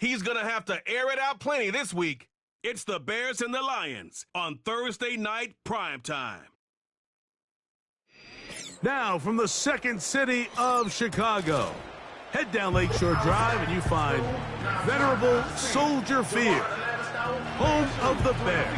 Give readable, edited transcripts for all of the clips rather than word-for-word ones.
He's going to have to air it out plenty this week. It's the Bears and the Lions on Thursday night primetime. Now from the second city of Chicago, head down Lakeshore Drive and you find venerable Soldier Field, home of the Bears.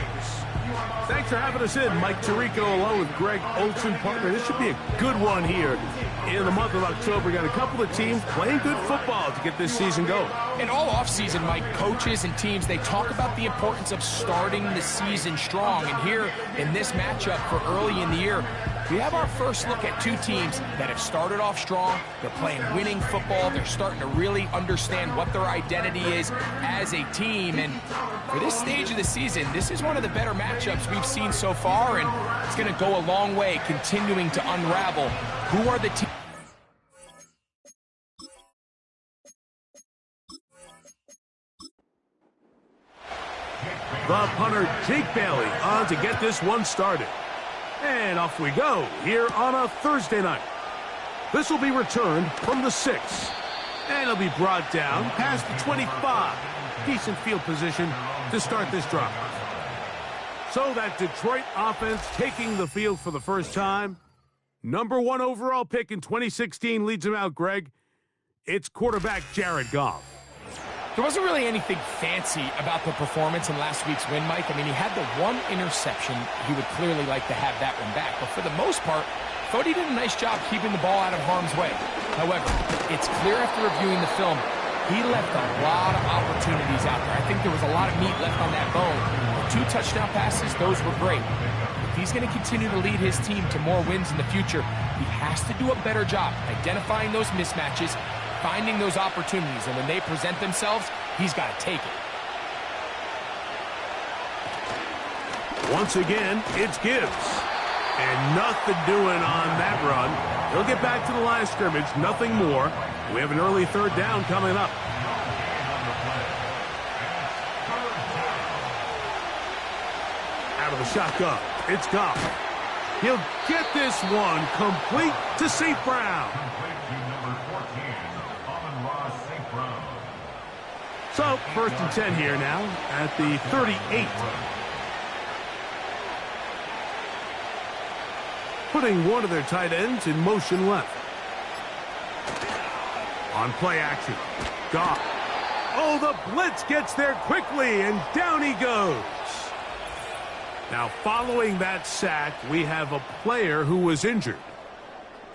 Thanks for having us in, Mike Tirico, along with Greg Olson, partner. This should be a good one here in the month of October. We got a couple of teams playing good football to get this season going. And all offseason, Mike, coaches and teams, they talk about the importance of starting the season strong. And here in this matchup for early in the year, we have our first look at two teams that have started off strong. They're playing winning football. They're starting to really understand what their identity is as a team. And for this stage of the season, this is one of the better matchups we've seen so far, and it's going to go a long way continuing to unravel who are the teams. The punter, Jake Bailey, on to get this one started. And off we go here on a Thursday night. This will be returned from the 6. And it'll be brought down past the 25. Decent field position to start this drive. So that Detroit offense taking the field for the first time. Number 1 overall pick in 2016 leads him out, Greg. It's quarterback Jared Goff. There wasn't really anything fancy about the performance in last week's win, Mike. I mean, he had the one interception. He would clearly like to have that one back. But for the most part, I thought he did a nice job keeping the ball out of harm's way. However, it's clear after reviewing the film, he left a lot of opportunities out there. I think there was a lot of meat left on that bone. The 2 touchdown passes, those were great. If he's going to continue to lead his team to more wins in the future, he has to do a better job identifying those mismatches, finding those opportunities, and when they present themselves, he's got to take it. Once again, it's Gibbs. And nothing doing on that run. He'll get back to the line of scrimmage, nothing more. We have an early third down coming up. Out of the shotgun, it's Goff. He'll get this one complete to St. Brown. So, 1st and 10 here now at the 38. Putting one of their tight ends in motion left. On play action, Goff. Oh, the blitz gets there quickly, and down he goes. Now, following that sack, we have a player who was injured.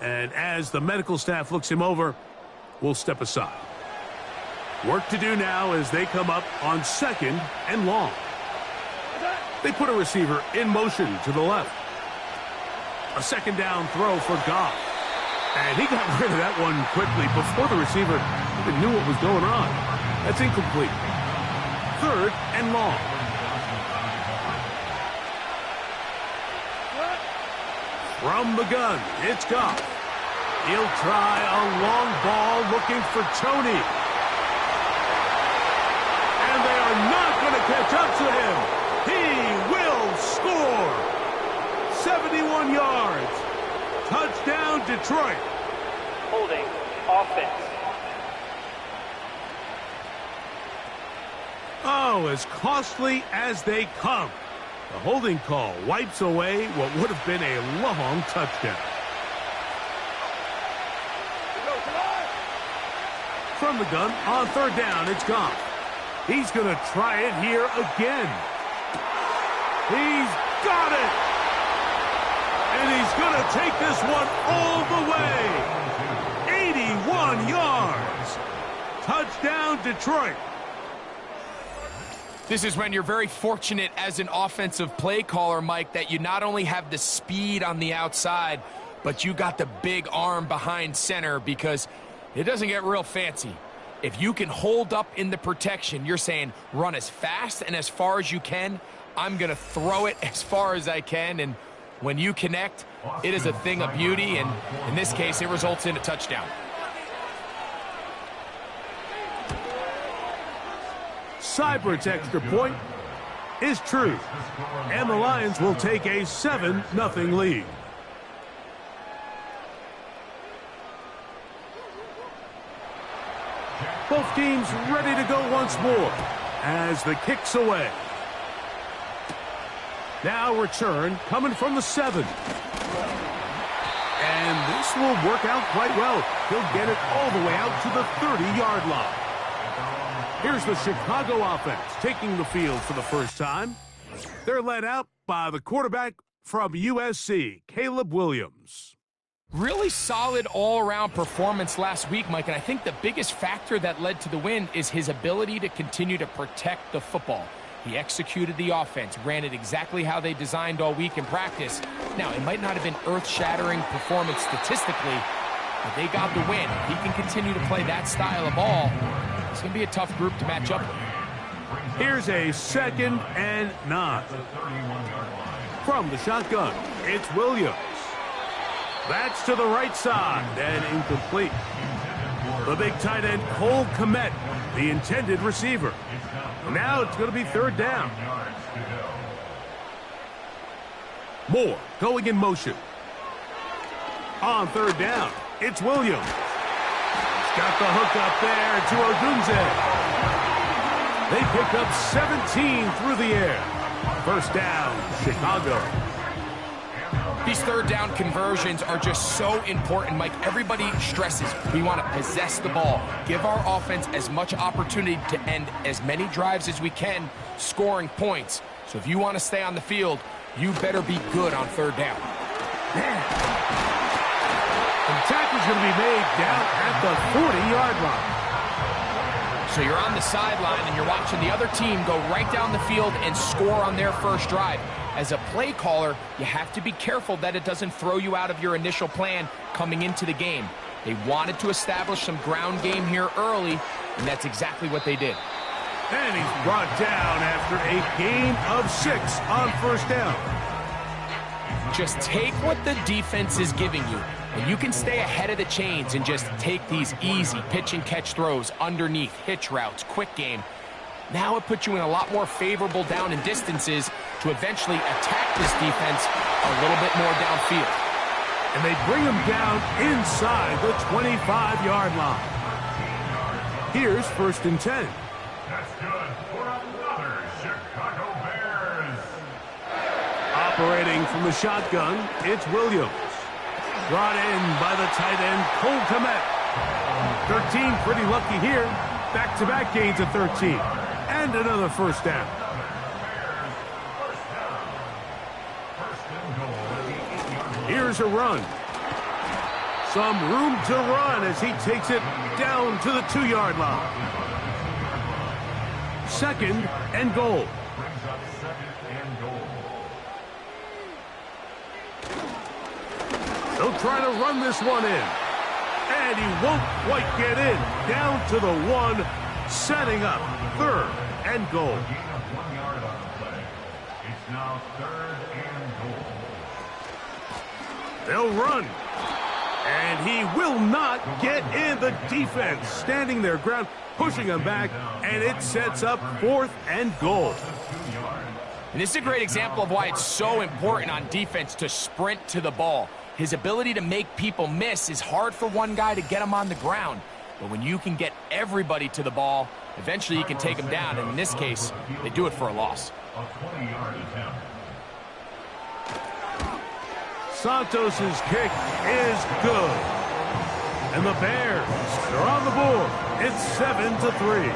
And as the medical staff looks him over, we'll step aside. Work to do now as they come up on 2nd and long. They put a receiver in motion to the left. A 2nd down throw for Goff. And he got rid of that one quickly before the receiver even knew what was going on. That's incomplete. 3rd and long. From the gun, it's Goff. He'll try a long ball looking for Tony. And they are not going to catch up to him. He will score. 71 yards. Touchdown, Detroit. Holding offense. Oh, as costly as they come. The holding call wipes away what would have been a long touchdown. From the gun, on 3rd down, it's Goff. He's going to try it here again. He's got it! And he's going to take this one all the way. 81 yards. Touchdown, Detroit. This is when you're very fortunate as an offensive play caller, Mike, that you not only have the speed on the outside, but you got the big arm behind center, because it doesn't get real fancy. If you can hold up in the protection, you're saying run as fast and as far as you can. I'm going to throw it as far as I can, and when you connect, it is a thing of beauty, and in this case, it results in a touchdown. Seibert's extra point is true, and the Lions will take a 7-0 lead. Both Both teams ready to go once more as the kick's away. Now return coming from the 7. And this will work out quite well. He'll get it all the way out to the 30-yard line. Here's the Chicago offense taking the field for the first time. They're led out by the quarterback from USC, Caleb Williams. Really solid all-around performance last week, Mike, and I think the biggest factor that led to the win is his ability to continue to protect the football. He executed the offense, ran it exactly how they designed all week in practice. Now, it might not have been earth-shattering performance statistically, but they got the win. If he can continue to play that style of ball, it's going to be a tough group to match up with. Here's a 2nd and 9. From the shotgun, it's Williams. That's to the right side and incomplete. The big tight end, Cole Kmet, the intended receiver. Now it's going to be 3rd down. Moore going in motion. On 3rd down, it's Williams. He's got the hook up there to Odunze. They pick up 17 through the air. 1st down, Chicago. These 3rd down conversions are just so important, Mike. Everybody stresses we want to possess the ball, give our offense as much opportunity to end as many drives as we can, scoring points. So if you want to stay on the field, you better be good on 3rd down. And the tackle's going to be made down at the 40-yard line. So you're on the sideline and you're watching the other team go right down the field and score on their first drive. As a play caller, you have to be careful that it doesn't throw you out of your initial plan coming into the game. They wanted to establish some ground game here early, and that's exactly what they did. And he's brought down after a gain of 6 on 1st down. Just take what the defense is giving you, and you can stay ahead of the chains and just take these easy pitch and catch throws underneath, hitch routes, quick game. Now it puts you in a lot more favorable down and distances to eventually attack this defense a little bit more downfield. And they bring him down inside the 25-yard line. Here's 1st and 10. That's good for another Chicago Bears. Operating from the shotgun, it's Williams. Brought in by the tight end, Cole Kmet. 13 pretty lucky here. Back-to-back gains of 13. And another 1st down. Here's a run. Some room to run as he takes it down to the 2-yard line. 2nd and goal. They'll try to run this one in. And he won't quite get in. Down to the 1, setting up 3rd and goal. It's now 3rd and goal. They'll run. And he will not get in. The defense standing their ground, pushing him back, and it sets up 4th and goal. And this is a great example of why it's so important on defense to sprint to the ball. His ability to make people miss is hard for one guy to get him on the ground. But when you can get everybody to the ball, eventually you can take them down. And in this case, they do it for a loss. A 20-yard attempt. Santos' kick is good. And the Bears are on the board. It's 7-3.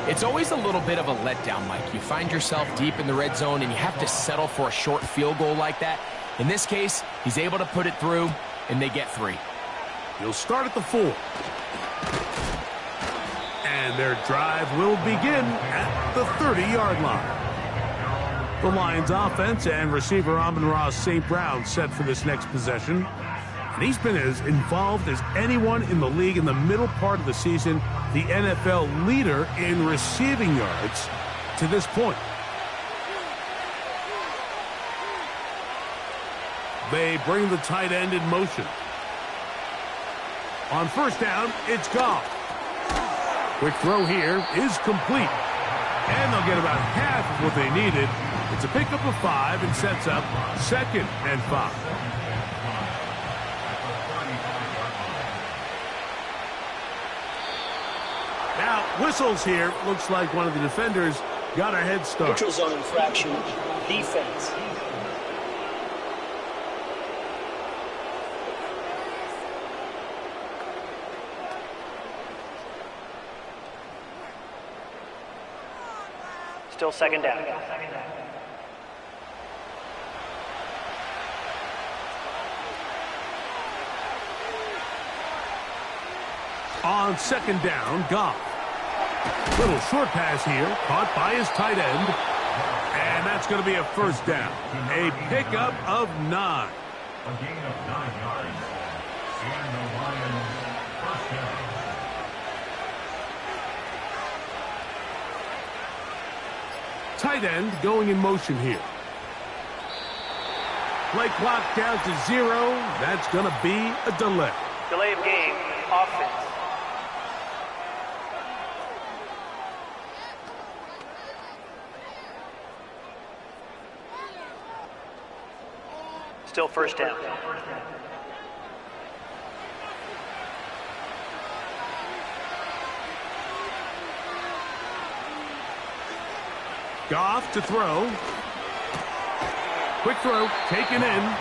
It's always a little bit of a letdown, Mike. You find yourself deep in the red zone and you have to settle for a short field goal like that. In this case, he's able to put it through, and they get 3. He'll start at the 4. And their drive will begin at the 30-yard line. The Lions offense and receiver Amon-Ra St. Brown set for this next possession. And he's been as involved as anyone in the league in the middle part of the season, the NFL leader in receiving yards to this point. They bring the tight end in motion. On 1st down, it's Goff. Quick throw here is complete. And they'll get about half of what they needed. It's a pickup of 5 and sets up 2nd and 5. Whistles here. Looks like one of the defenders got a head start. Neutral zone infraction, defense. Still second down. On second down, Goff. Little short pass here, caught by his tight end. And that's going to be a first down. A pickup of 9. A gain of 9 yards. And the Lions first down. Tight end going in motion here. Play clock down to 0. That's going to be a delay. Delay of game, offense. Still first down. Goff to throw. Quick throw, taken in.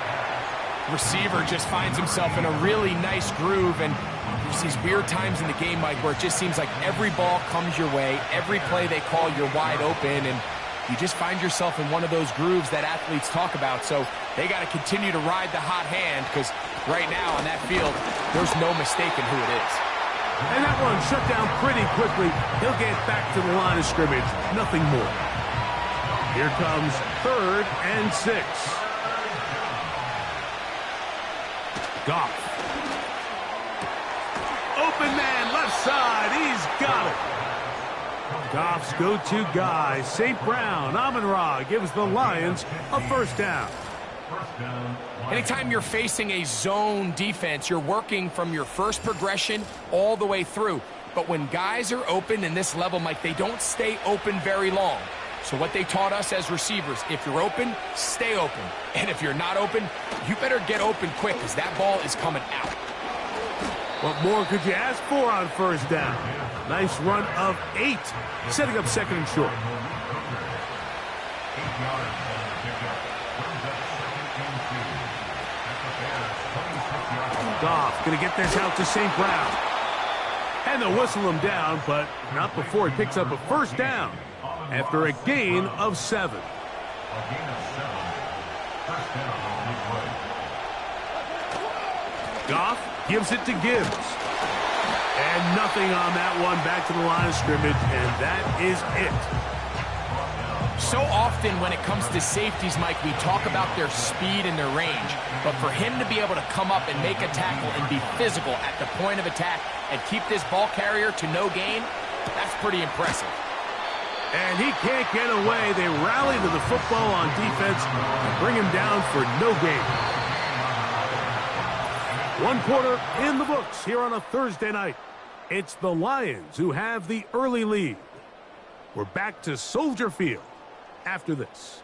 Receiver just finds himself in a really nice groove, and there's these weird times in the game, Mike, where it just seems like every ball comes your way, every play they call, you're wide open, and you just find yourself in one of those grooves that athletes talk about. So they got to continue to ride the hot hand, because right now on that field, there's no mistaking who it is. And that one shut down pretty quickly. He'll get back to the line of scrimmage. Nothing more. Here comes 3rd and 6. Goff. Open man, left side. He's got it. Goff's go-to guy, St. Brown. Amon-Ra gives the Lions a first down. Anytime you're facing a zone defense, you're working from your first progression all the way through. But when guys are open in this level, Mike, they don't stay open very long. So what they taught us as receivers, if you're open, stay open. And if you're not open, you better get open quick, because that ball is coming out. What more could you ask for on first down? Nice run of 8, setting up second and short. Goff going to get this out to St. Brown. And they'll whistle him down, but not before he picks up a first down after a gain of 7. Goff gives it to Gibbs. And nothing on that one, back to the line of scrimmage, and that is it. So often when it comes to safeties, Mike, we talk about their speed and their range. But for him to be able to come up and make a tackle and be physical at the point of attack and keep this ball carrier to no gain, that's pretty impressive. And he can't get away. They rally to the football on defense and bring him down for no gain. 1 quarter in the books here on a Thursday night. It's the Lions who have the early lead. We're back to Soldier Field after this.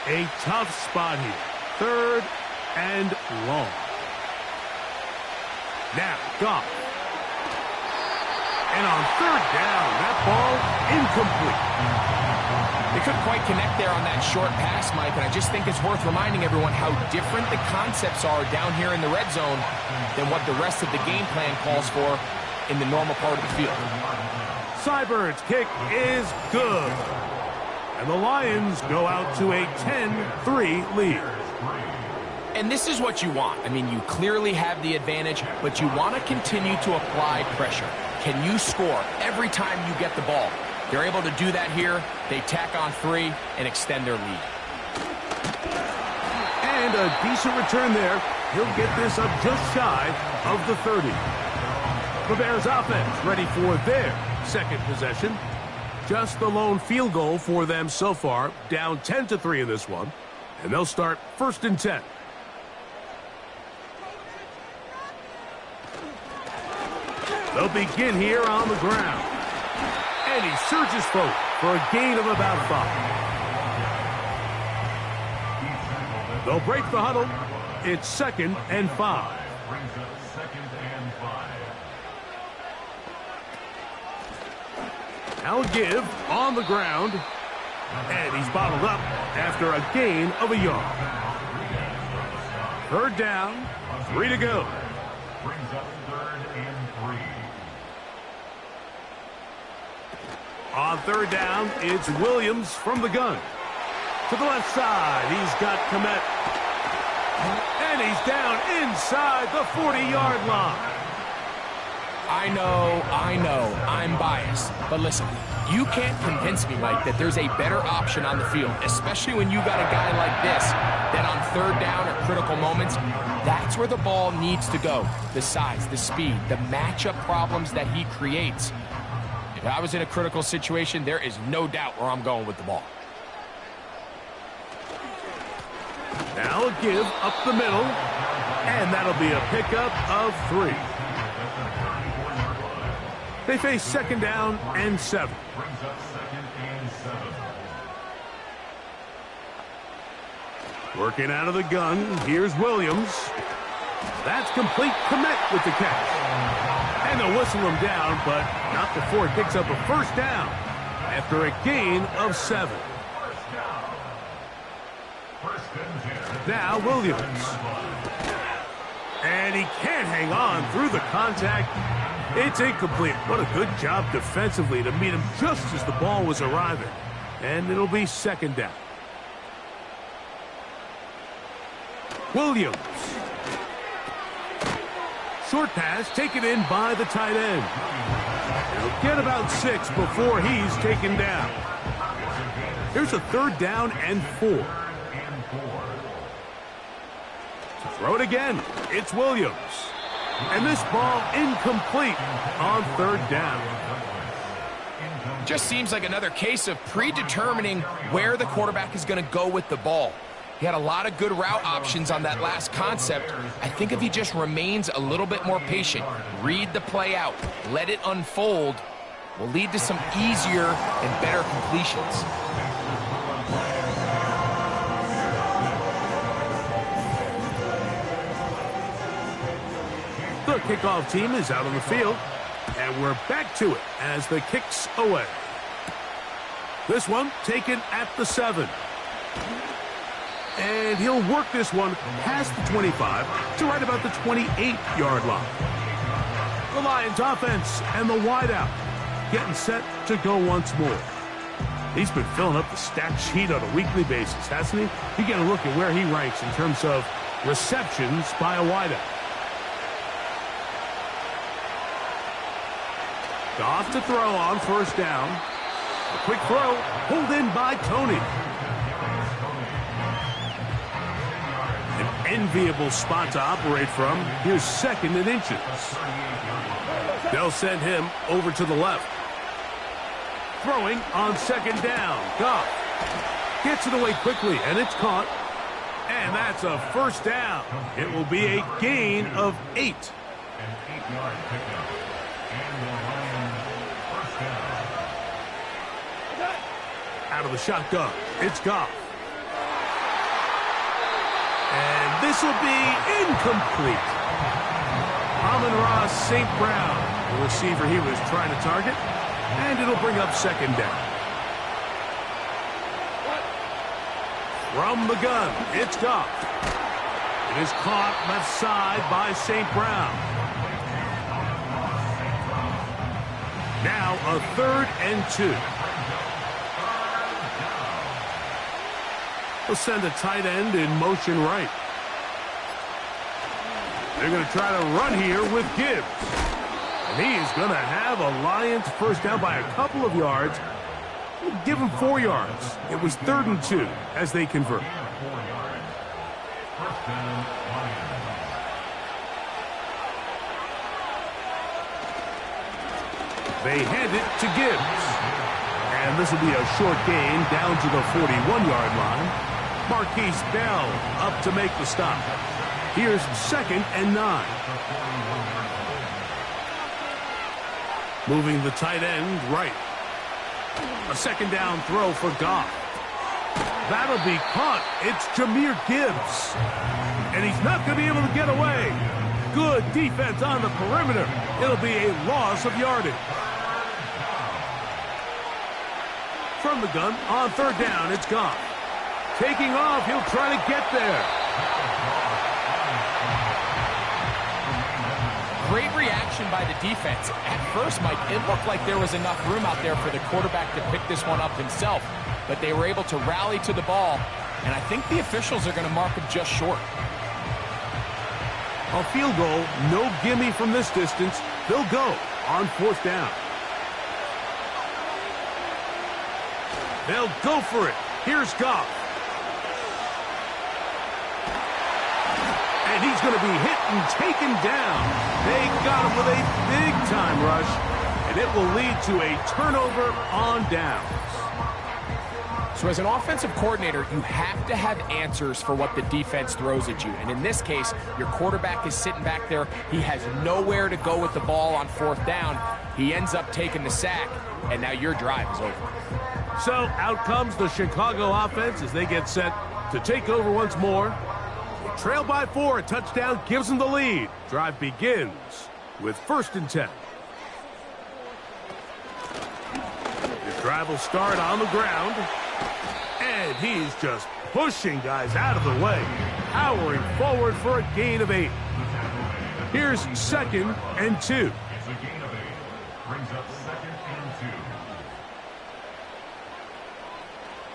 A tough spot here. 3rd and long. Now, Goff. And on 3rd down, that ball incomplete. They couldn't quite connect there on that short pass, Mike, and I just think it's worth reminding everyone how different the concepts are down here in the red zone than what the rest of the game plan calls for in the normal part of the field. Seibert's kick is good. And the Lions go out to a 10-3 lead. And this is what you want. I mean, you clearly have the advantage, but you want to continue to apply pressure. Can you score every time you get the ball? They're able to do that here. They tack on 3 and extend their lead. And a decent return there. He'll get this up just shy of the 30. The Bears offense ready for their second possession. Just the lone field goal for them so far. Down 10-3 in this one. And they'll start 1st and 10. They'll begin here on the ground. And he surges forward for a gain of about 5. They'll break the huddle. It's 2nd and 5. Brings up 2nd and 5. Now give on the ground. And he's bottled up after a gain of a yard. 3rd down, 3 to go. Brings up 3rd and 3. On 3rd down, it's Williams from the gun. To the left side, he's got Kmet. And he's down inside the 40-yard line. I know, I'm biased. But listen, you can't convince me, Mike, that there's a better option on the field, especially when you got a guy like this, that on 3rd down or critical moments, that's where the ball needs to go. The size, the speed, the matchup problems that he creates. If I was in a critical situation, there is no doubt where I'm going with the ball. Now a give up the middle, and that'll be a pickup of 3. They face 2nd down and 7. Brings up 2nd and 7. Working out of the gun, here's Williams. That's complete. Kmet with the catch. And they'll whistle him down, but not before he picks up a 1st down after a gain of 7. Now Williams. And he can't hang on through the contact. It's incomplete. What a good job defensively to meet him just as the ball was arriving. And it'll be 2nd down. Williams. Short pass taken in by the tight end. He'll get about 6 before he's taken down. Here's a 3rd down and 4. Throw it again. It's Williams. And this ball incomplete on 3rd down. Just seems like another case of predetermining where the quarterback is going to go with the ball. He had a lot of good route options on that last concept. I think if he just remains a little bit more patient, read the play out, let it unfold, will lead to some easier and better completions. The kickoff team is out on the field, and we're back to it as the kick's away. This one taken at the 7. And he'll work this one past the 25 to right about the 28-yard line. The Lions offense and the wideout getting set to go once more. He's been filling up the stat sheet on a weekly basis, hasn't he? You get a look at where he ranks in terms of receptions by a wideout. Off to throw on 1st down. A quick throw, pulled in by Tony. An enviable spot to operate from. Here's 2nd and inches. They'll send him over to the left. Throwing on 2nd down. Goff gets it away quickly, and it's caught. And that's a 1st down. It will be a gain of 8. An 8-yard pickup. And the Lions first down. Out of the shotgun, it's Goff. And this will be incomplete. Amon-Ra St. Brown, the receiver he was trying to target, and it'll bring up 2nd down. From the gun, it's Goff. It is caught left side by St. Brown. Now a 3rd and 2. We'll send a tight end in motion right. They're going to try to run here with Gibbs. And he's going to have a Lions 1st down by a couple of yards. We'll give him 4 yards. It was 3rd and 2 as they convert. 4 yards. First down, Lions. They hand it to Gibbs. And this will be a short gain down to the 41-yard line. Marquise Bell up to make the stop. Here's 2nd and 9. Moving the tight end right. A 2nd down throw for Goff. That'll be caught. It's Jahmyr Gibbs. And he's not going to be able to get away. Good defense on the perimeter. It'll be a loss of yardage. From the gun, on third down, it's Goff. Taking off, he'll try to get there. Great reaction by the defense. At first, Mike, it looked like there was enough room out there for the quarterback to pick this one up himself. But they were able to rally to the ball, and I think the officials are going to mark him just short. A field goal, no gimme from this distance. They'll go on fourth down. They'll go for it. Here's Goff. And he's going to be hit and taken down. They got him with a big-time rush, and it will lead to a turnover on downs. So as an offensive coordinator, you have to have answers for what the defense throws at you. And in this case, your quarterback is sitting back there. He has nowhere to go with the ball on fourth down. He ends up taking the sack, and now your drive is over. So out comes the Chicago offense as they get set to take over once more. They trail by 4. A touchdown gives them the lead. Drive begins with 1st and 10. The drive will start on the ground. And he's just pushing guys out of the way, powering forward for a gain of 8. Here's 2nd and 2. It's a gain of 8. Brings up 2nd and 2.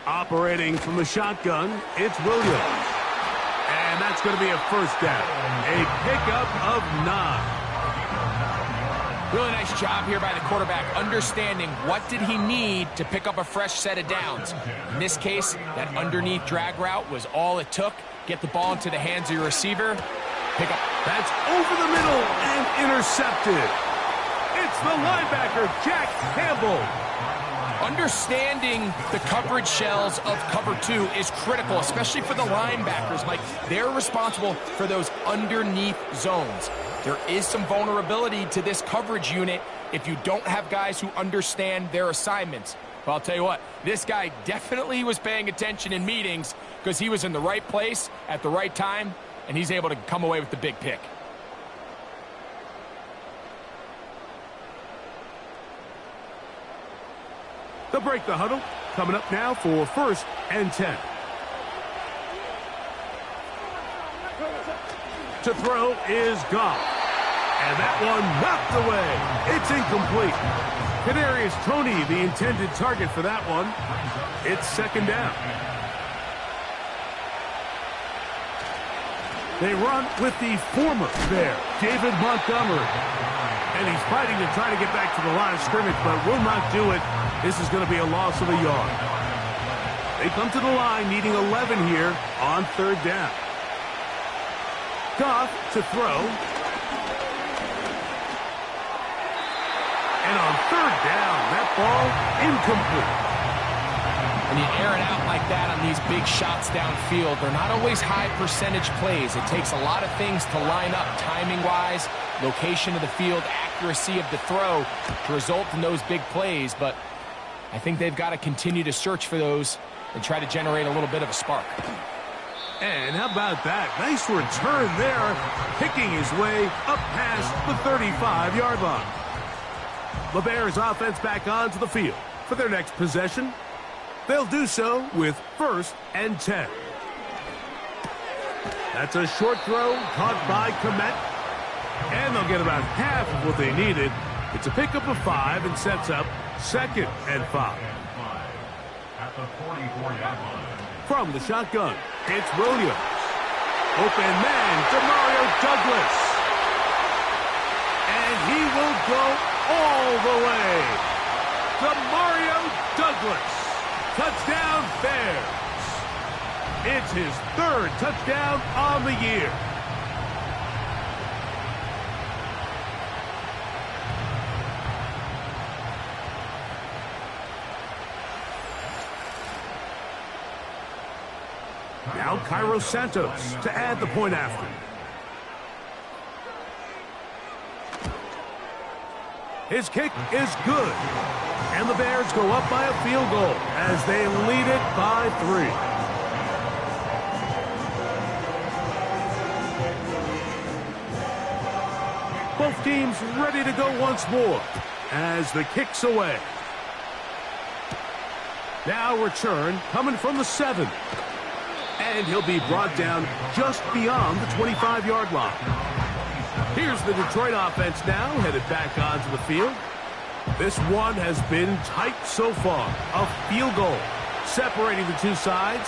Operating from the shotgun, it's Williams. And that's going to be a 1st down. A pickup of 9. Really nice job here by the quarterback, understanding what did he need to pick up a fresh set of downs. In this case, that underneath drag route was all it took. Get the ball into the hands of your receiver. Pick up. That's over the middle and intercepted. It's the linebacker, Jack Campbell. Understanding the coverage shells of cover 2 is critical, especially for the linebackers, Mike. They're responsible for those underneath zones. There is some vulnerability to this coverage unit if you don't have guys who understand their assignments. But I'll tell you what, this guy definitely was paying attention in meetings because he was in the right place at the right time, and he's able to come away with the big pick. They'll break the huddle. Coming up now for 1st and 10. To throw is Goff. And that one knocked away. It's incomplete. Kadarius Toney, the intended target for that one. It's 2nd down. They run with the former there, David Montgomery. And he's fighting to try to get back to the line of scrimmage, but will not do it. This is going to be a loss of a yard. They come to the line needing 11 here on 3rd down. Goff to throw. And on 3rd down, that ball incomplete. When you air it out like that on these big shots downfield, they're not always high percentage plays. It takes a lot of things to line up timing-wise, location of the field, accuracy of the throw to result in those big plays. But I think they've got to continue to search for those and try to generate a little bit of a spark. And how about that? Nice return there, picking his way up past the 35-yard line. The Bears offense back onto the field for their next possession. They'll do so with 1st and 10. That's a short throw caught by Kmet. And they'll get about half of what they needed. It's a pickup of 5 and sets up 2nd and 5. At the 44-yard line. From the shotgun, it's Williams. Open man, Demario Douglas. And he will go all the way. Demario Douglas. Touchdown Bears. It's his 3rd touchdown on the year. Now Cairo Santos to add the point after. His kick is good. And the Bears go up by a field goal as they lead it by 3. Both teams ready to go once more as the kick's away. Now return coming from the 7. And he'll be brought down just beyond the 25-yard line. Here's the Detroit offense now, headed back onto the field. This one has been tight so far. A field goal separating the two sides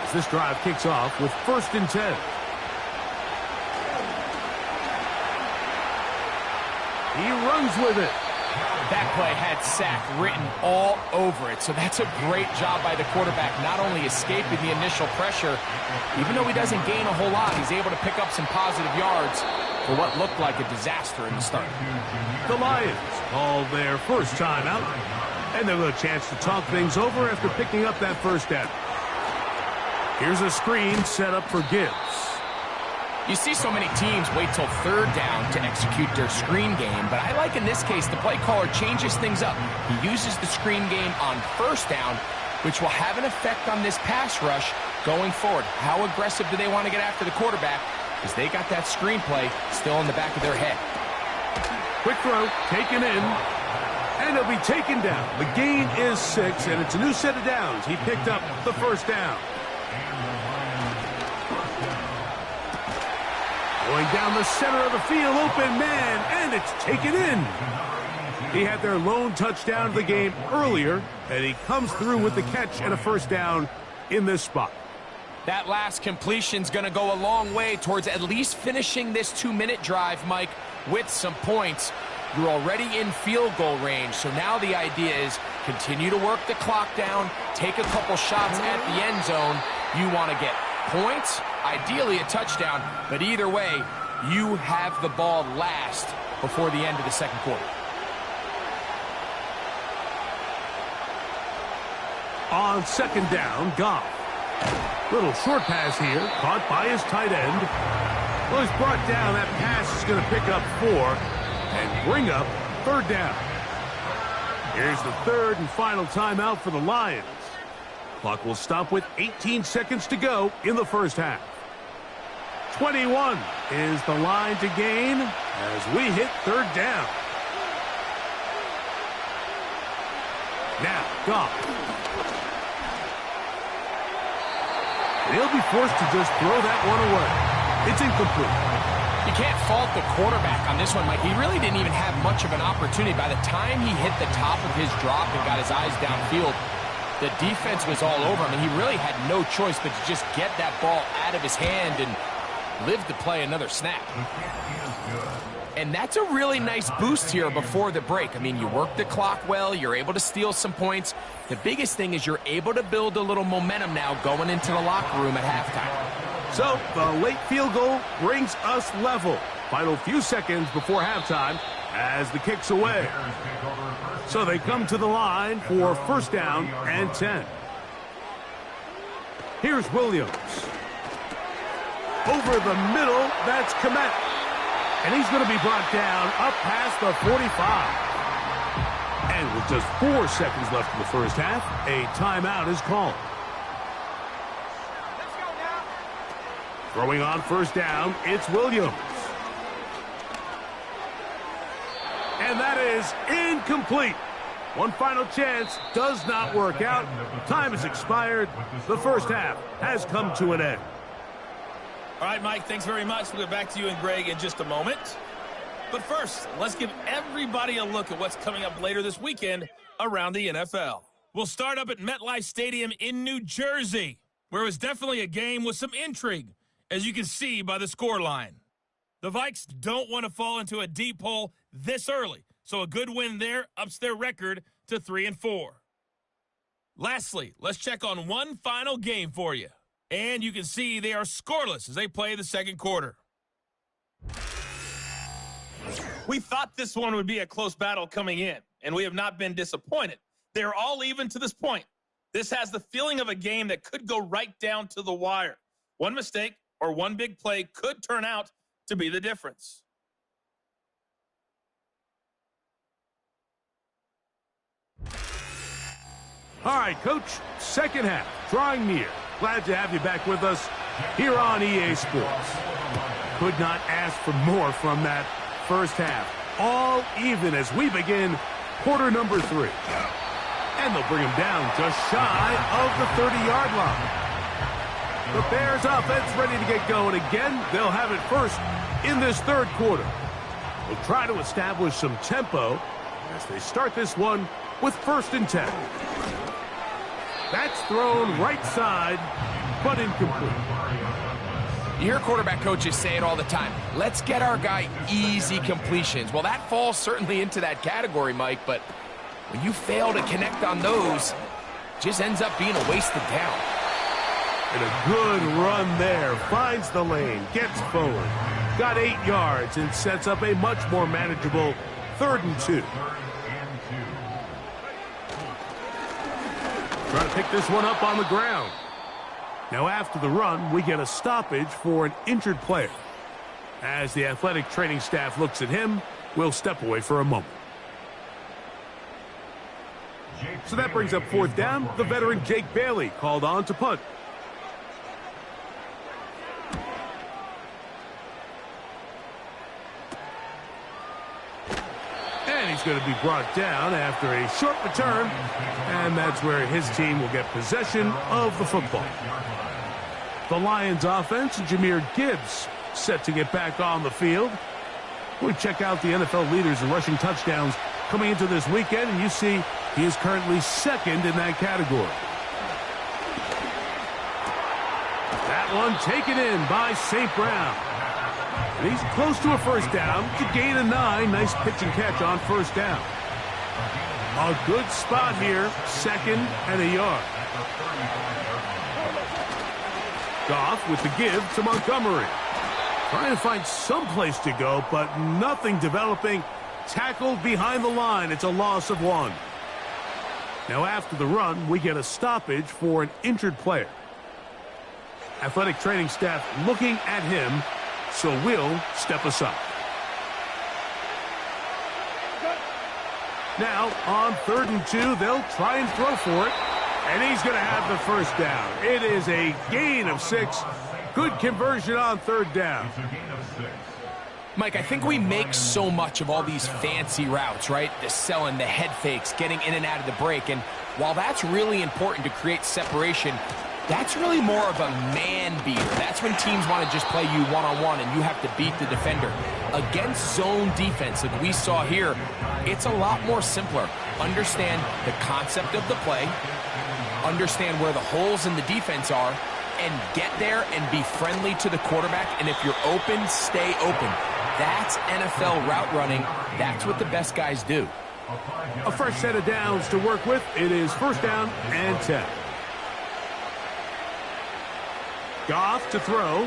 as this drive kicks off with 1st and 10. He runs with it. That play had sack written all over it, so that's a great job by the quarterback, not only escaping the initial pressure, even though he doesn't gain a whole lot, he's able to pick up some positive yards for what looked like a disaster in the start. The Lions call their first timeout, and they'll have a chance to talk things over after picking up that first down. Here's a screen set up for Gibbs. You see so many teams wait till 3rd down to execute their screen game, but I like in this case the play caller changes things up. He uses the screen game on 1st down, which will have an effect on this pass rush going forward. How aggressive do they want to get after the quarterback? Because they got that screen play still in the back of their head. Quick throw, taken in, and he'll be taken down. The gain is 6, and it's a new set of downs. He picked up the 1st down. Going down the center of the field, open man, and it's taken in. He had their lone touchdown of the game earlier, and he comes through with the catch and a 1st down in this spot. That last completion's going to go a long way towards at least finishing this 2-minute drive, Mike, with some points. You're already in field goal range, so now the idea is continue to work the clock down, take a couple shots at the end zone. You want to get points, ideally a touchdown, but either way, you have the ball last before the end of the 2nd quarter. On 2nd down, Goff. Little short pass here, caught by his tight end. Well, he's brought down. That pass is going to pick up 4 and bring up 3rd down. Here's the 3rd and final timeout for the Lions. Clock will stop with 18 seconds to go in the 1st half. 21 is the line to gain as we hit 3rd down. Now, Goff. And he'll be forced to just throw that one away. It's incomplete. You can't fault the quarterback on this one, Mike. He really didn't even have much of an opportunity. By the time he hit the top of his drop and got his eyes downfield, the defense was all over him, and he really had no choice but to just get that ball out of his hand and live to play another snap. And that's a really nice boost here before the break. I mean, you work the clock well, you're able to steal some points. The biggest thing is you're able to build a little momentum now going into the locker room at halftime. So, the late field goal brings us level. Final few seconds before halftime as the kick's away. So they come to the line for 1st down and 10. Here's Williams. Over the middle, that's Kmet. And he's going to be brought down up past the 45. And with just 4 seconds left in the 1st half, a timeout is called. Throwing on 1st down, it's Williams. And that is incomplete. One final chance does not work out. Time has expired. The 1st half has come to an end. All right, Mike, thanks very much. We'll get back to you and Greg in just a moment. But first, let's give everybody a look at what's coming up later this weekend around the NFL. We'll start up at MetLife Stadium in New Jersey, where it was definitely a game with some intrigue, as you can see by the scoreline. The Vikes don't want to fall into a deep hole this early, so a good win there ups their record to 3-4. Lastly, let's check on one final game for you. And you can see they are scoreless as they play the 2nd quarter. We thought this one would be a close battle coming in, and we have not been disappointed. They're all even to this point. This has the feeling of a game that could go right down to the wire. One mistake or one big play could turn out to be the difference. All right, Coach, 2nd half, drawing near. Glad to have you back with us here on EA Sports. Could not ask for more from that first half. All even as we begin quarter number 3. And they'll bring him down just shy of the 30-yard line. The Bears offense ready to get going again. They'll have it first in this third quarter. They'll try to establish some tempo as they start this one with 1st and 10. That's thrown right side, but incomplete. You hear quarterback coaches say it all the time. Let's get our guy easy completions. Well, that falls certainly into that category, Mike, but when you fail to connect on those, it just ends up being a wasted down. And a good run there. Finds the lane, gets forward. Got 8 yards and sets up a much more manageable 3rd and 2. Trying to pick this one up on the ground. Now after the run, we get a stoppage for an injured player. As the athletic training staff looks at him, we'll step away for a moment. So that brings up 4th down. The veteran Jake Bailey called on to punt. And he's going to be brought down after a short return. And that's where his team will get possession of the football. The Lions offense, Jahmyr Gibbs, set to get back on the field. We check out the NFL leaders in rushing touchdowns coming into this weekend, and you see he is currently 2nd in that category. That one taken in by St. Brown. And he's close to a 1st down to gain a 9. Nice pitch and catch on 1st down. A good spot here, 2nd and a yard. Goff with the give to Montgomery. Trying to find some place to go, but nothing developing. Tackled behind the line. It's a loss of 1. Now after the run, we get a stoppage for an injured player. Athletic training staff looking at him, so we'll step aside. Now on 3rd and 2, they'll try and throw for it. And he's going to have the 1st down. It is a gain of 6. Good conversion on 3rd down. Mike, I think we make so much of all these fancy routes, right? The selling, the head fakes, getting in and out of the break. And while that's really important to create separation, that's really more of a man beater. That's when teams want to just play you one-on-one and you have to beat the defender. Against zone defense, like we saw here, it's a lot more simpler. Understand the concept of the play, understand where the holes in the defense are, and get there and be friendly to the quarterback. And if you're open, stay open. That's NFL route running. That's what the best guys do. A fresh set of downs to work with. It is 1st down and 10. Goff to throw.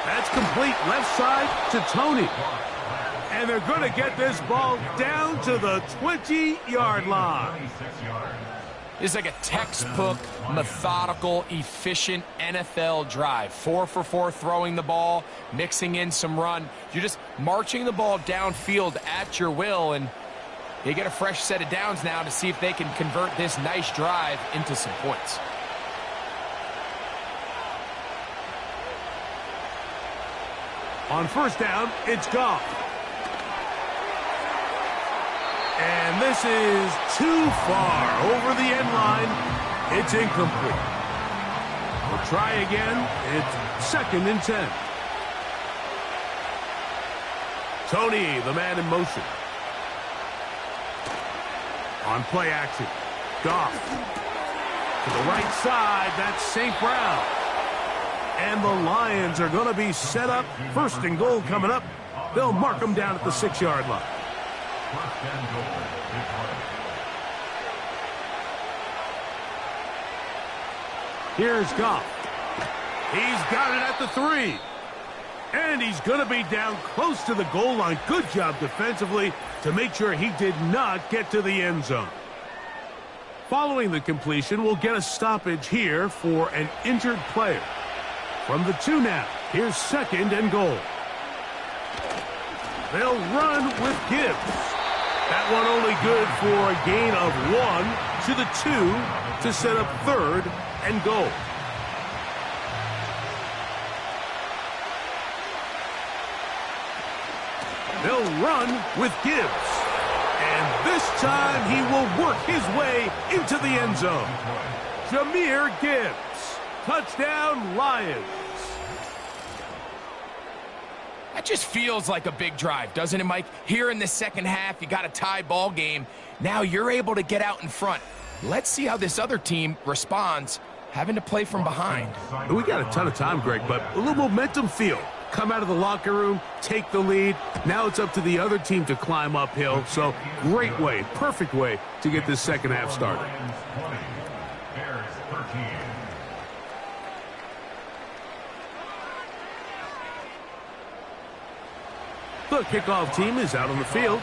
That's complete left side to Tony. And they're going to get this ball down to the 20-yard line. It's like a textbook, methodical, efficient NFL drive. 4 for 4 throwing the ball, mixing in some run. You're just marching the ball downfield at your will, and they get a fresh set of downs now to see if they can convert this nice drive into some points. On 1st down, it's Goff. And this is too far over the end line. It's incomplete. We'll try again. It's 2nd and 10. Tony, the man in motion. On play action. Goff. To the right side, that's St. Brown. And the Lions are going to be set up. 1st and goal coming up. They'll mark them down at the 6-yard line. Here's Goff. He's got it at the 3. And he's going to be down close to the goal line. Good job defensively to make sure he did not get to the end zone. Following the completion, we'll get a stoppage here for an injured player. From the 2 now, here's 2nd and goal. They'll run with Gibbs. That one only good for a gain of 1 to the 2 to set up 3rd and goal. They'll run with Gibbs. And this time he will work his way into the end zone. Jahmyr Gibbs. Touchdown, Lions. That just feels like a big drive, doesn't it, Mike? Here in the second half, you got a tie ball game. Now you're able to get out in front. Let's see how this other team responds, having to play from behind. We got a ton of time, Greg, but a little momentum feel. Come out of the locker room, take the lead. Now it's up to the other team to climb uphill. So great way, perfect way to get this second half started. Lions 20, Bears 13. The kickoff team is out on the field,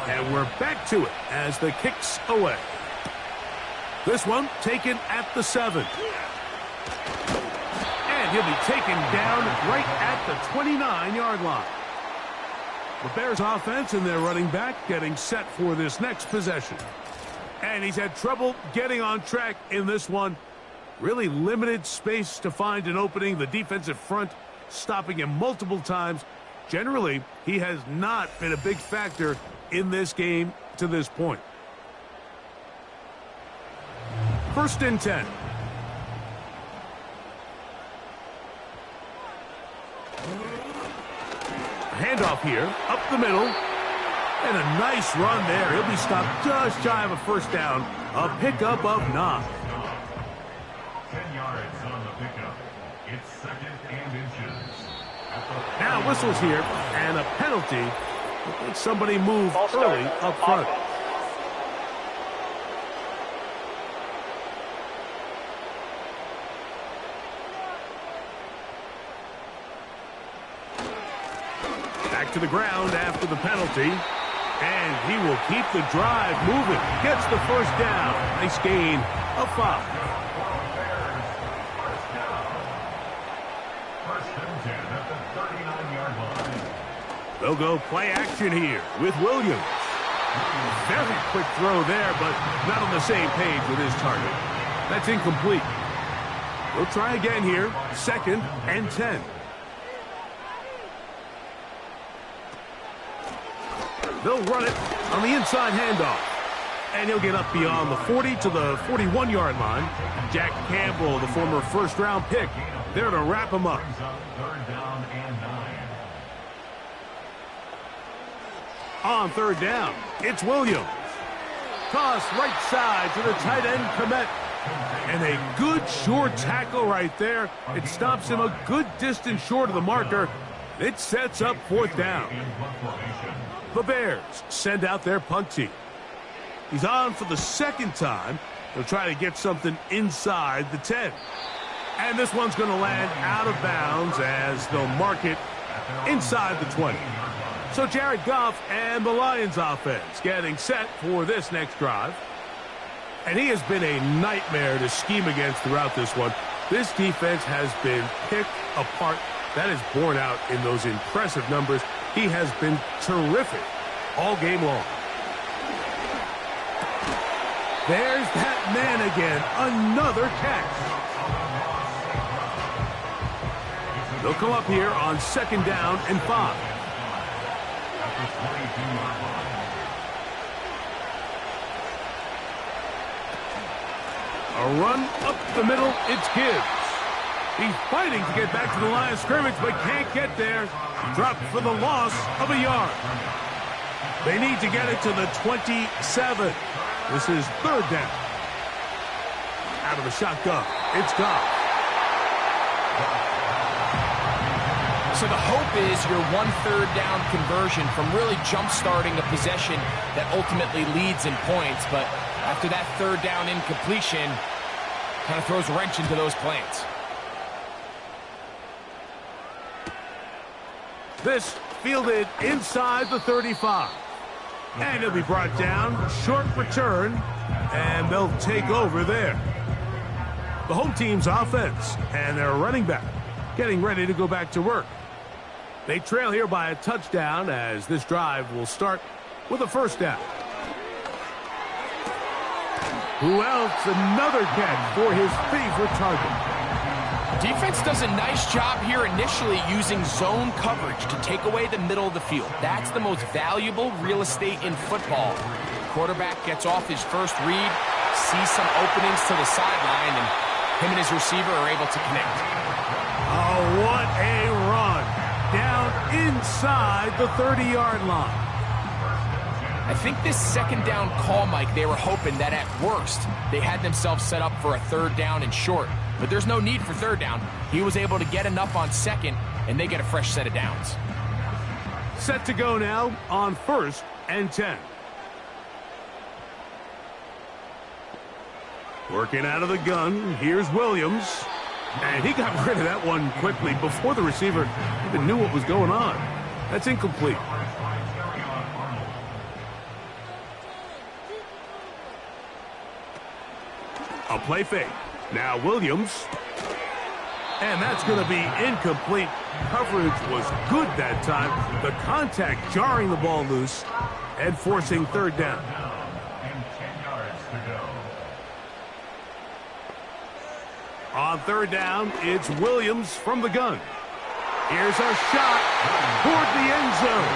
and we're back to it as the kick's away. This one taken at the 7. And he'll be taken down right at the 29-yard line. The Bears offense and their running back getting set for this next possession. And he's had trouble getting on track in this one. Really limited space to find an opening. The defensive front stopping him multiple times. Generally, he has not been a big factor in this game to this point. 1st and 10. Handoff here, up the middle, and a nice run there. He'll be stopped just shy of a first down. A pickup of 9. 10 yards on the pickup. It's 2nd and inches. Now whistles here, and a penalty. I think somebody moved Ball start. early up front. Offense. Back to the ground after the penalty. And he will keep the drive moving. Gets the first down. Nice gain of 5. They'll go play action here with Williams. Very quick throw there, but not on the same page with his target. That's incomplete. We'll try again here. 2nd and 10. They'll run it on the inside handoff. And he'll get up beyond the 40 to the 41-yard line. Jack Campbell, the former first-round pick, there to wrap him up. 3rd down and 9. On 3rd down, it's Williams. Toss right side to the tight end, Kmet. And a good short tackle right there. It stops him a good distance short of the marker. It sets up 4th down. The Bears send out their punt team. He's on for the 2nd time. They'll try to get something inside the 10. And this one's going to land out of bounds as they'll mark it inside the 20. So Jared Goff and the Lions offense getting set for this next drive. And he has been a nightmare to scheme against throughout this one. This defense has been picked apart. That is borne out in those impressive numbers. He has been terrific all game long. There's that man again. Another catch. They'll come up here on 2nd down and 5. A run up the middle, it's Gibbs. He's fighting to get back to the line of scrimmage, but can't get there. Dropped for the loss of a yard. They need to get it to the 27. This is 3rd down. Out of the shotgun, it's Goff. So the hope is your 1/3 down conversion from really jump-starting a possession that ultimately leads in points. But after that 3rd down incompletion, kind of throws a wrench into those plans. This fielded inside the 35. And he'll be brought down. Short return. And they'll take over there. The home team's offense and their running back getting ready to go back to work. They trail here by a touchdown as this drive will start with a 1st down. Who else? Another catch for his favorite target. Defense does a nice job here initially using zone coverage to take away the middle of the field. That's the most valuable real estate in football. Quarterback gets off his first read, sees some openings to the sideline, and him and his receiver are able to connect. Oh, what a run. Down inside the 30-yard line. I think this second down call, Mike, they were hoping that at worst they had themselves set up for a third down and short. But there's no need for third down. He was able to get enough on second, and they get a fresh set of downs. Set to go now on 1st and 10. Working out of the gun, here's Williams. And he got rid of that one quickly before the receiver even knew what was going on. That's incomplete. A play fake. Now Williams. And that's going to be incomplete. Coverage was good that time. The contact jarring the ball loose and forcing third down. On third down, it's Williams from the gun. Here's a shot toward the end zone.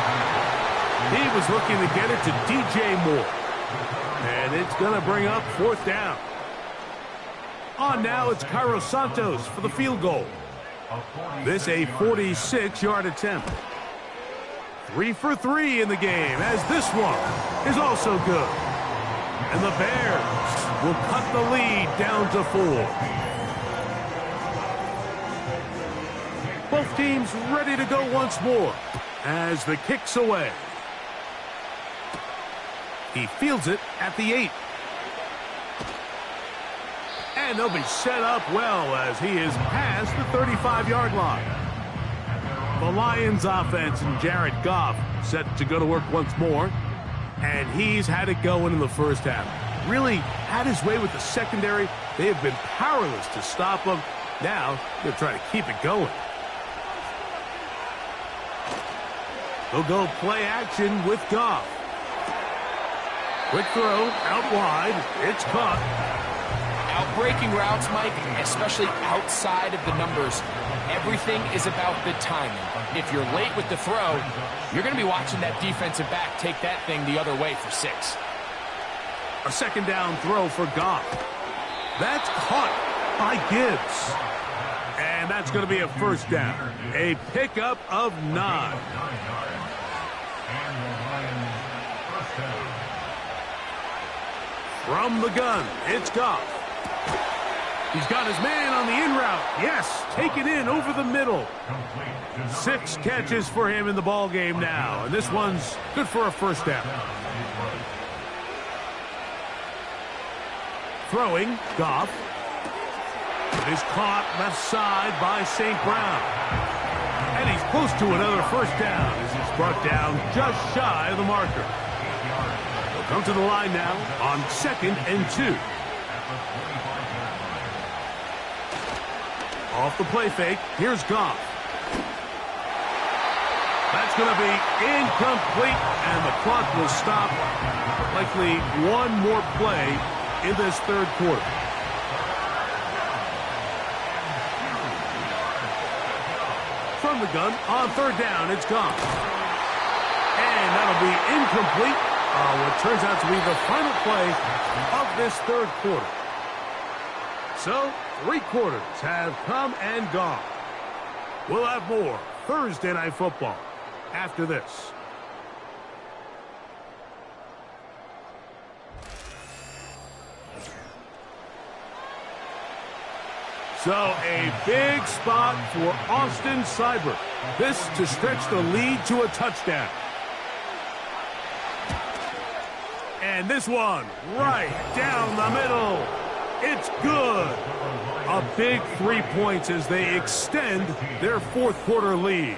He was looking to get it to DJ Moore. And it's going to bring up fourth down. On now, it's Cairo Santos for the field goal. This a 46-yard attempt. 3 for 3 in the game, as this one is also good. And the Bears will cut the lead down to 4. Both teams ready to go once more as the kick's away. He fields it at the 8. And they'll be set up well as he is past the 35-yard line. The Lions offense and Jared Goff set to go to work once more. And he's had it going in the first half. Really had his way with the secondary. They have been powerless to stop him. Now they're trying to keep it going. They'll go play action with Goff. Quick throw out wide. It's caught. Out-breaking routes, Mike, especially outside of the numbers, everything is about the timing. If you're late with the throw, you're going to be watching that defensive back take that thing the other way for 6. A second down throw for Goff. That's caught by Gibbs. And that's going to be a first down. A pickup of 9. From the gun, it's Goff. He's got his man on the in route. Yes, take it in over the middle. 6 catches for him in the ball game now, and this one's good for a first down. Throwing, Goff. It is caught left side by St. Brown. And he's close to another first down as he's brought down just shy of the marker. They'll come to the line now on 2nd and 2. Off the play fake, here's Goff. That's going to be incomplete, and the clock will stop. Likely one more play in this third quarter. From the gun, on third down, it's Goff. And that'll be incomplete. What turns out to be the final play of this third quarter. So, 3 quarters have come and gone. We'll have more Thursday Night Football after this. So a big spot for Austin Seibert. This to stretch the lead to a touchdown. And this one right down the middle. It's good. A big 3 points as they extend their fourth quarter lead.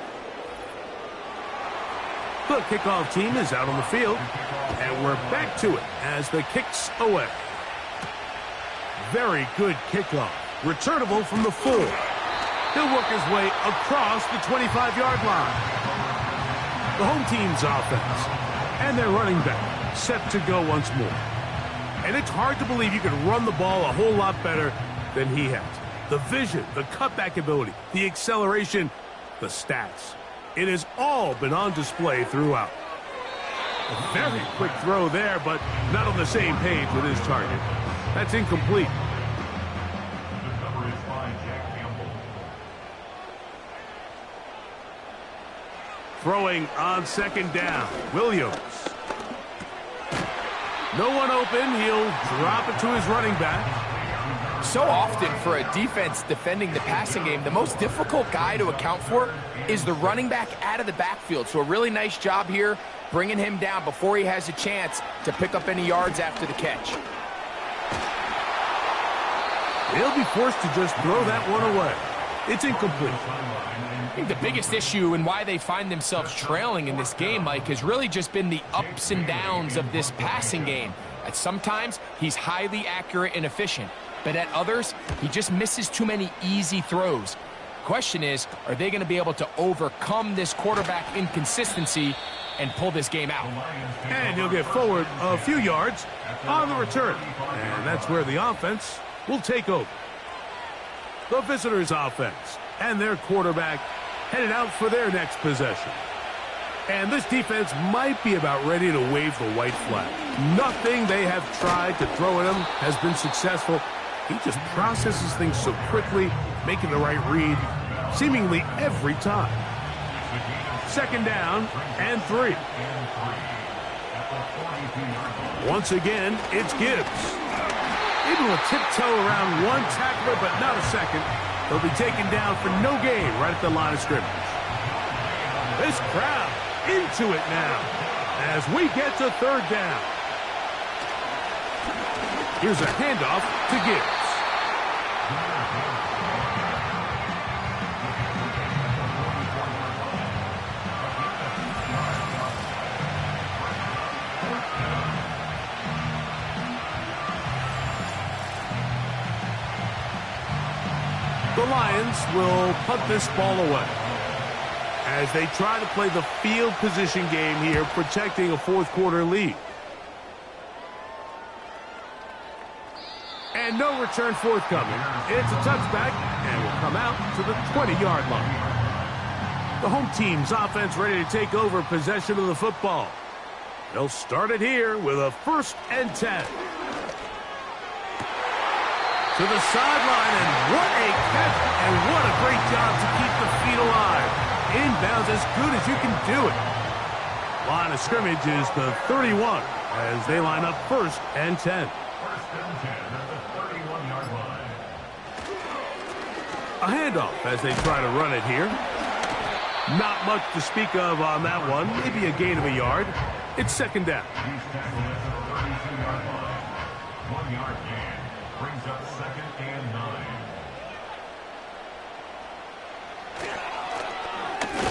The kickoff team is out on the field. And we're back to it as the kick's away. Very good kickoff. Returnable from the 4. He'll work his way across the 25-yard line. The home team's offense and their running back set to go once more. And it's hard to believe you can run the ball a whole lot better than he has. the vision, the cutback ability, the acceleration, the stats. It has all been on display throughout. A very quick throw there, but not on the same page with his target. That's incomplete. The cover is by Jack Campbell. Throwing on second down. Williams. No one open. He'll drop it to his running back. So often for a defense defending the passing game, the most difficult guy to account for is the running back out of the backfield. So a really nice job here bringing him down before he has a chance to pick up any yards after the catch. He'll be forced to just throw that one away. It's incomplete. I think the biggest issue and why they find themselves trailing in this game, Mike, has really just been the ups and downs of this passing game. At sometimes, he's highly accurate and efficient, but at others, he just misses too many easy throws. Question is, are they going to be able to overcome this quarterback inconsistency and pull this game out? And he'll get forward a few yards on the return. And that's where the offense will take over. The visitors' offense and their quarterback headed out for their next possession. And this defense might be about ready to wave the white flag. Nothing they have tried to throw at him has been successful. He just processes things so quickly, making the right read seemingly every time. Second down and 3. Once again, it's Gibbs. Able to tiptoe around one tackler, but not a second. He'll be taken down for no gain right at the line of scrimmage. This crowd into it now as we get to third down. Here's a handoff to Gibbs. The Lions will punt this ball away as they try to play the field position game here, protecting a fourth quarter lead. And no return forthcoming. It's a touchback and will come out to the 20-yard line. The home team's offense ready to take over possession of the football. They'll start it here with a 1st and 10. To the sideline, and what a catch, and what a great job to keep the feet alive. Inbounds as good as you can do it. Line of scrimmage is the 31 as they line up 1st and 10. 1st and 10 at the 31-yard line. A handoff as they try to run it here. Not much to speak of on that one. Maybe a gain of a yard. It's second down. He's tackled at the 32-yard line. 1-yard gain. Brings up 2nd and 9.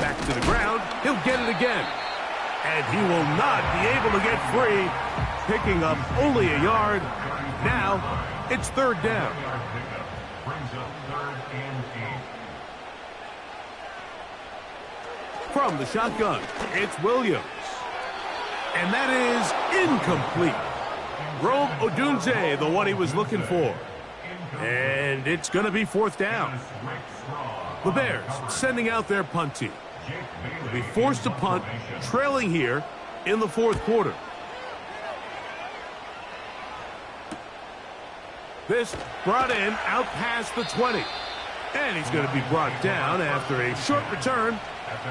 Back to the ground. He'll get it again. And he will not be able to get free. Picking up only a yard. Now, it's third down. 1-yard pickup. Brings up 3rd and 8. From the shotgun, it's Williams. And that is incomplete. Rome Odunze, the one he was looking for. And it's going to be 4th down. The Bears sending out their punt team. They'll be forced to punt, trailing here in the 4th quarter. This brought in out past the 20. And he's going to be brought down after a short return.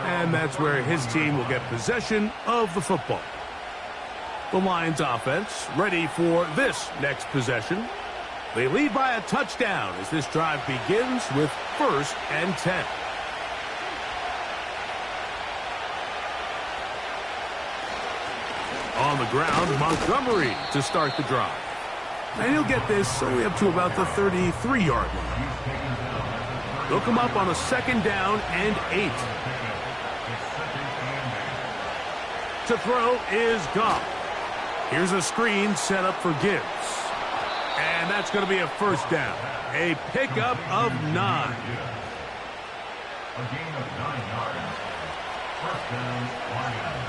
And that's where his team will get possession of the football. The Lions offense ready for this next possession. They lead by a touchdown as this drive begins with 1st and 10. On the ground, Montgomery to start the drive. And he'll get this only up to about the 33-yard line. They'll come up on a 2nd down and 8. To throw is Goff. Here's a screen set up for Gibbs. And that's going to be a 1st down. A pickup of 9. A gain of 9 yards. 1st down, Lions.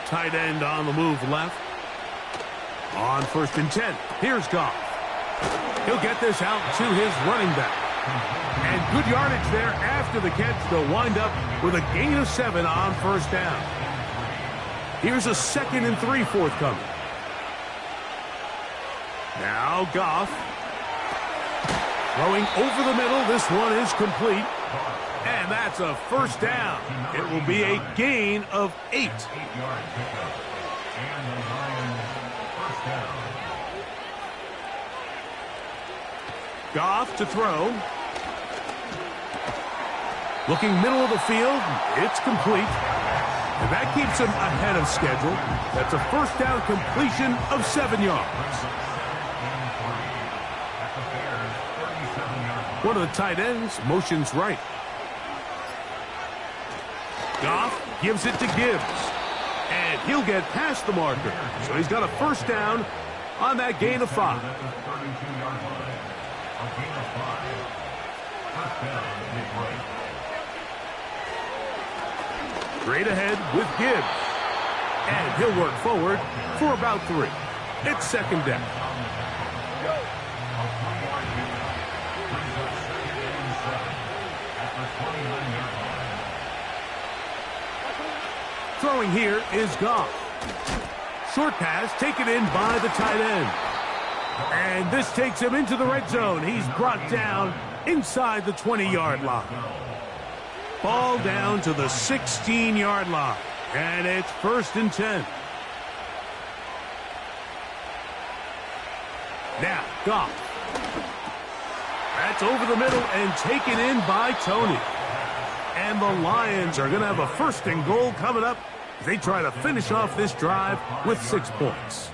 Tight end on the move left. On 1st and 10. Here's Goff. He'll get this out to his running back. And good yardage there after the catch. They'll wind up with a gain of 7 on first down. Here's a 2nd and 3 forthcoming. Now Goff. Throwing over the middle. This one is complete. And that's a first down. It will be a gain of 8. 8-yard pickup. And the Lions first down. Goff to throw. Looking middle of the field. It's complete. And that keeps him ahead of schedule. That's a first down completion of 7 yards. One of the tight ends motions right. Goff gives it to Gibbs. And he'll get past the marker. So he's got a first down on that gain of 5. Straight ahead with Gibbs. And he'll work forward for about 3. It's 2nd down. Throwing here is Goff. Short pass taken in by the tight end. And this takes him into the red zone. He's brought down inside the 20-yard line. Ball down to the 16-yard line. And it's 1st and 10. Now, Goff. That's over the middle and taken in by Tony. And the Lions are going to have a 1st and goal coming up. They try to finish off this drive with 6 points.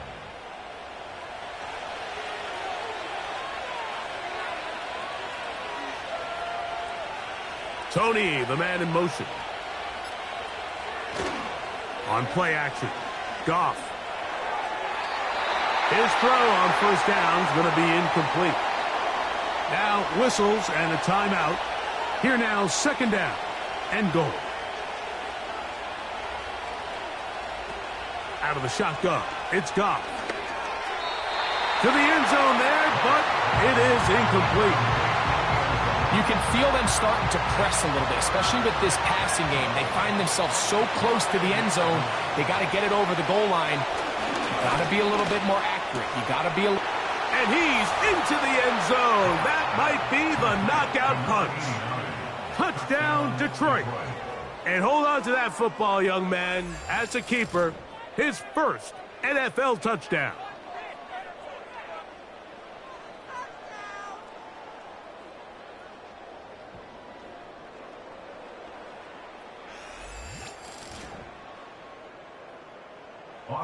Tony, the man in motion. On play action, Goff. His throw on first down is going to be incomplete. Now whistles and a timeout. Here now, 2nd down and goal. Out of the shotgun, it's Goff. To the end zone there, but it is incomplete. You can feel them starting to press a little bit, especially with this passing game. They find themselves so close to the end zone, they got to get it over the goal line. You got to be a little bit more accurate. You got to be And he's into the end zone. That might be the knockout punch. Touchdown, Detroit. And hold on to that football, young man. As a keeper, his first NFL touchdown.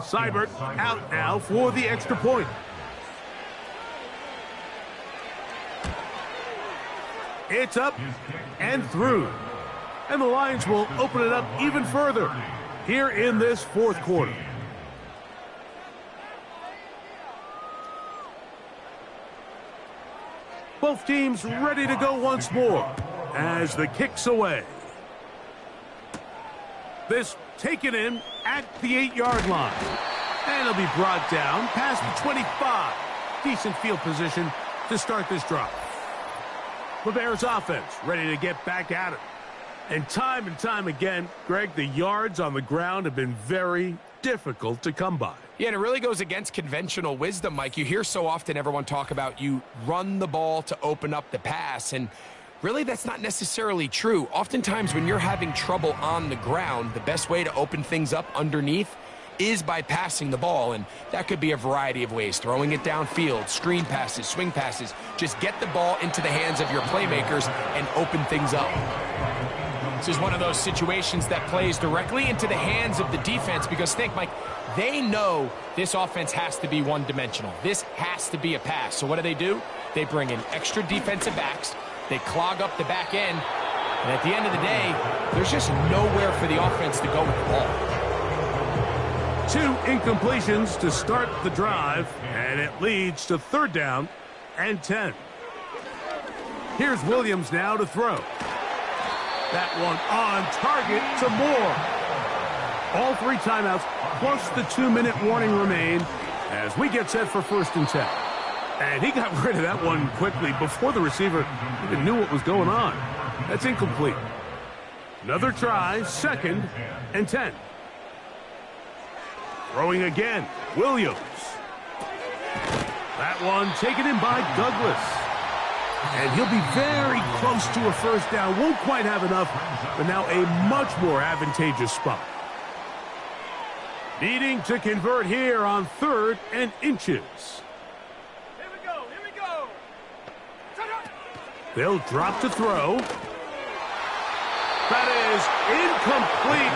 Seibert out now for the extra point. It's up and through. And the Lions will open it up even further here in this 4th quarter. Both teams ready to go once more as the kick's away. This taken in at the 8-yard line. And it'll be brought down past the 25. Decent field position to start this drive. The Bears offense ready to get back at it. And time again, Greg, the yards on the ground have been very difficult to come by. Yeah, and it really goes against conventional wisdom, Mike. You hear so often everyone talk about you run the ball to open up the pass, and really that's not necessarily true. Oftentimes when you're having trouble on the ground, the best way to open things up underneath is by passing the ball, and that could be a variety of ways. Throwing it downfield, screen passes, swing passes. Just get the ball into the hands of your playmakers and open things up. This is one of those situations that plays directly into the hands of the defense because, think, Mike, they know this offense has to be one-dimensional. This has to be a pass. So what do? They bring in extra defensive backs. They clog up the back end. And at the end of the day, there's just nowhere for the offense to go with the ball. 2 incompletions to start the drive, and it leads to 3rd down and 10. Here's Williams now to throw. That one on target to Moore. All 3 timeouts plus the 2-minute warning remain as we get set for 1st and 10. And he got rid of that one quickly before the receiver even knew what was going on. That's incomplete. Another try, 2nd and 10. Throwing again, Williams. That one taken in by Douglas. And he'll be very close to a first down. Won't quite have enough, but now a much more advantageous spot. Needing to convert here on 3rd and inches. Here we go. They'll drop to throw. That is incomplete.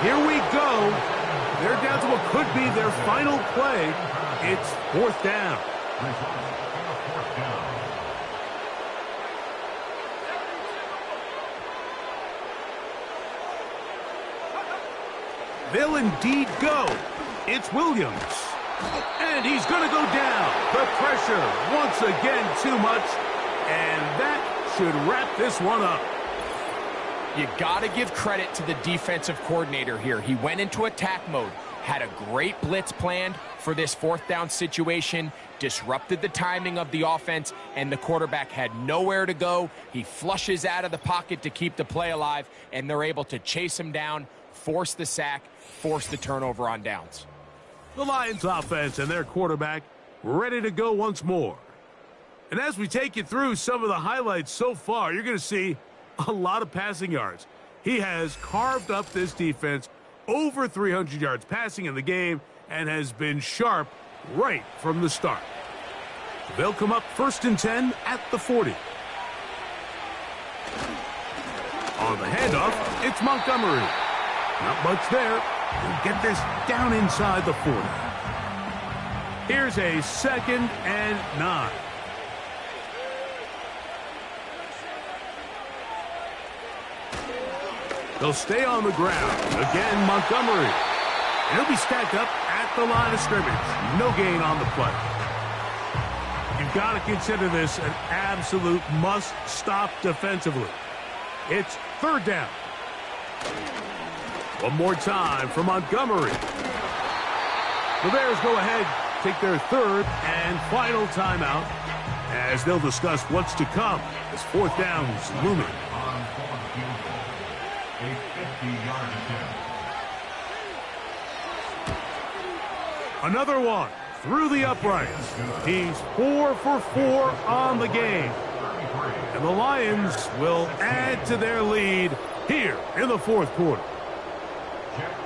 Here we go. They're down to what could be their final play. It's 4th down. They'll indeed go. It's Williams. And he's going to go down. The pressure once again too much. And that should wrap this one up. You got to give credit to the defensive coordinator here. He went into attack mode, had a great blitz planned for this 4th down situation, disrupted the timing of the offense, and the quarterback had nowhere to go. He flushes out of the pocket to keep the play alive, and they're able to chase him down, force the sack, force the turnover on downs. The Lions offense and their quarterback ready to go once more. And as we take you through some of the highlights so far, you're going to see a lot of passing yards. He has carved up this defense, over 300 yards passing in the game, and has been sharp right from the start. They'll come up 1st and 10 at the 40. On the handoff, it's Montgomery. Not much there. He'll get this down inside the 40. Here's a 2nd and 9. They'll stay on the ground. Again, Montgomery. And he'll be stacked up at the line of scrimmage. No gain on the play. You've got to consider this an absolute must-stop defensively. It's 3rd down. One more time for Montgomery. The Bears go ahead, take their 3rd and final timeout as they'll discuss what's to come as 4th down's looming. A 50-yard attempt. Another one through the uprights. He's 4 for 4 on the game. And the Lions will add to their lead here in the 4th quarter.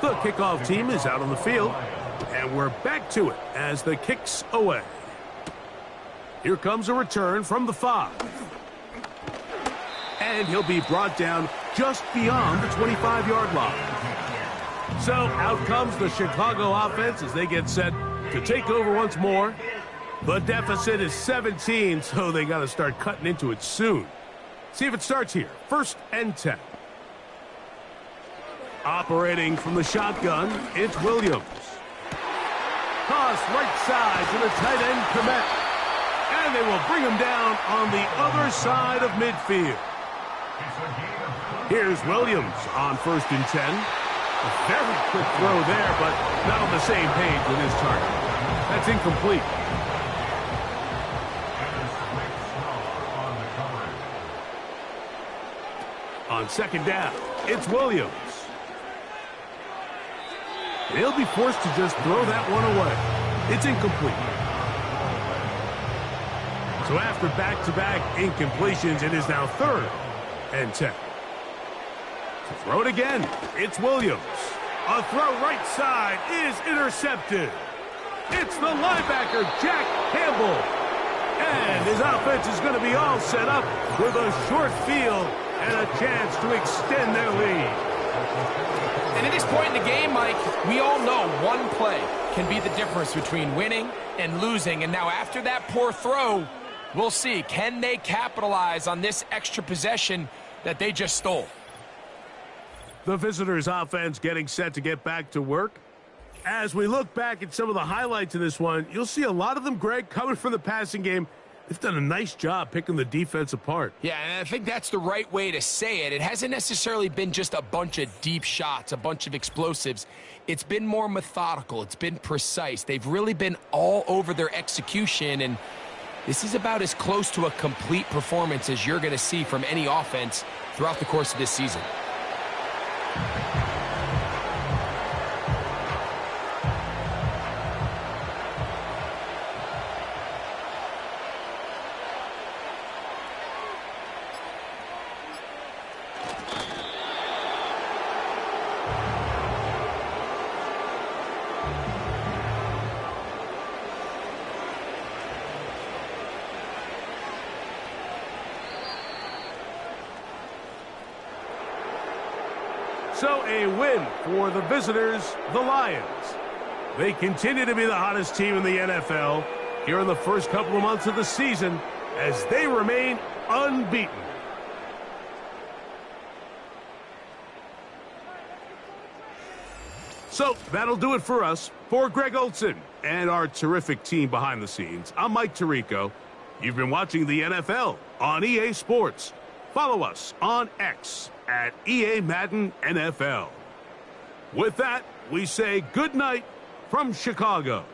The kickoff team is out on the field, and we're back to it as the kick's away. Here comes a return from the 5. And he'll be brought down just beyond the 25-yard line. So out comes the Chicago offense as they get set to take over once more. The deficit is 17, so they got to start cutting into it soon. See if it starts here. 1st and 10. Operating from the shotgun, it's Williams. Toss right side to the tight end, Komet. And they will bring him down on the other side of midfield. Here's Williams on 1st and 10. A very quick throw there, but not on the same page with his target. That's incomplete. On 2nd down, it's Williams. They'll be forced to just throw that one away. It's incomplete. So after back-to-back incompletions, it is now 3rd and 10. To throw it again, it's Williams. A throw right side is intercepted. It's the linebacker, Jack Campbell. And his offense is going to be all set up with a short field and a chance to extend their lead. And at this point in the game, Mike, we all know one play can be the difference between winning and losing. And now after that poor throw, we'll see, can they capitalize on this extra possession that they just stole? The visitors' offense getting set to get back to work. As we look back at some of the highlights of this one, you'll see a lot of them, Greg, coming from the passing game. They've done a nice job picking the defense apart. Yeah, and I think that's the right way to say it. It hasn't necessarily been just a bunch of deep shots, a bunch of explosives. It's been more methodical. It's been precise. They've really been all over their execution, and This is about as close to a complete performance as you're going to see from any offense throughout the course of this season. So a win for the visitors, the Lions. They continue to be the hottest team in the NFL here in the first couple of months of the season as they remain unbeaten. So that'll do it for us. For Greg Olsen and our terrific team behind the scenes, I'm Mike Tirico. You've been watching the NFL on EA Sports. Follow us on X at EA Madden NFL. With that, we say good night from Chicago.